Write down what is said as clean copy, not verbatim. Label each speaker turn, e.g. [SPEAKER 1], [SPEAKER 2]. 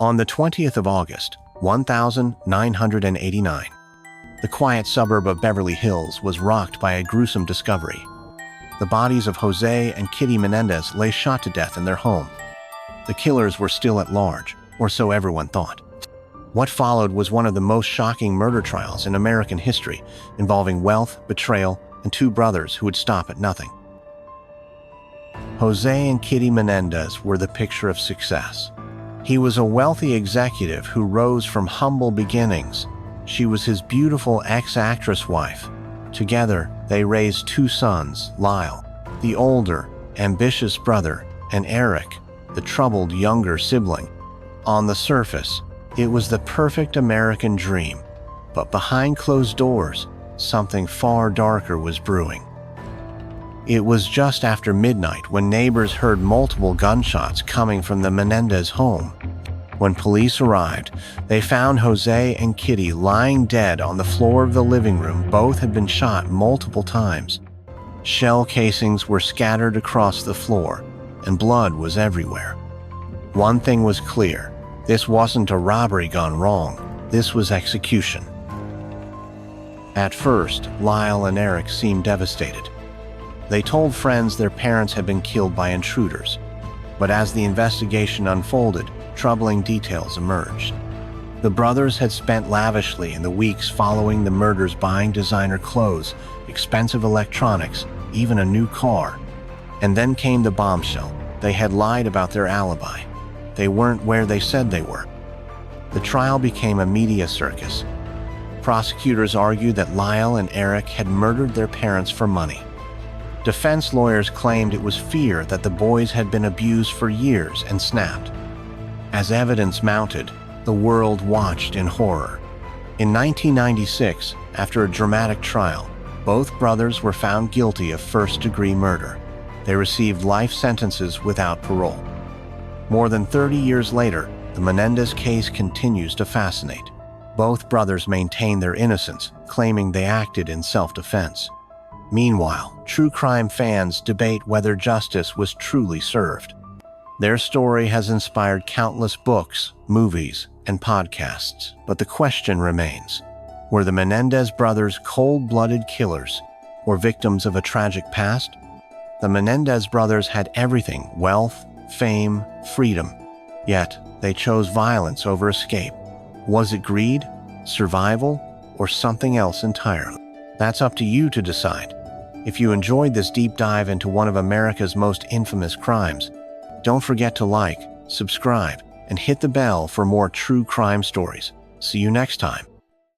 [SPEAKER 1] On the 20th of August, 1989, the quiet suburb of Beverly Hills was rocked by a gruesome discovery. The bodies of José and Kitty Menendez lay shot to death in their home. The killers were still at large, or so everyone thought. What followed was one of the most shocking murder trials in American history, involving wealth, betrayal, and two brothers who would stop at nothing. José and Kitty Menendez were the picture of success. He was a wealthy executive who rose from humble beginnings. She was his beautiful ex-actress wife. Together, they raised two sons, Lyle, the older, ambitious brother, and Eric, the troubled younger sibling. On the surface, it was the perfect American dream, but behind closed doors, something far darker was brewing. It was just after midnight when neighbors heard multiple gunshots coming from the Menendez home. When police arrived, they found José and Kitty lying dead on the floor of the living room. Both had been shot multiple times. Shell casings were scattered across the floor, and blood was everywhere. One thing was clear. This wasn't a robbery gone wrong. This was execution. At first, Lyle and Eric seemed devastated. They told friends their parents had been killed by intruders. But as the investigation unfolded, troubling details emerged. The brothers had spent lavishly in the weeks following the murders buying designer clothes, expensive electronics, even a new car. And then came the bombshell. They had lied about their alibi. They weren't where they said they were. The trial became a media circus. Prosecutors argued that Lyle and Eric had murdered their parents for money. Defense lawyers claimed it was fear that the boys had been abused for years and snapped. As evidence mounted, the world watched in horror. In 1996, after a dramatic trial, both brothers were found guilty of first-degree murder. They received life sentences without parole. More than 30 years later, the Menendez case continues to fascinate. Both brothers maintain their innocence, claiming they acted in self-defense. Meanwhile, true crime fans debate whether justice was truly served. Their story has inspired countless books, movies, and podcasts, but the question remains: were the Menendez brothers cold-blooded killers or victims of a tragic past? The Menendez brothers had everything: wealth, fame, freedom. Yet, they chose violence over escape. Was it greed, survival, or something else entirely? That's up to you to decide. If you enjoyed this deep dive into one of America's most infamous crimes, don't forget to like, subscribe, and hit the bell for more true crime stories. See you next time.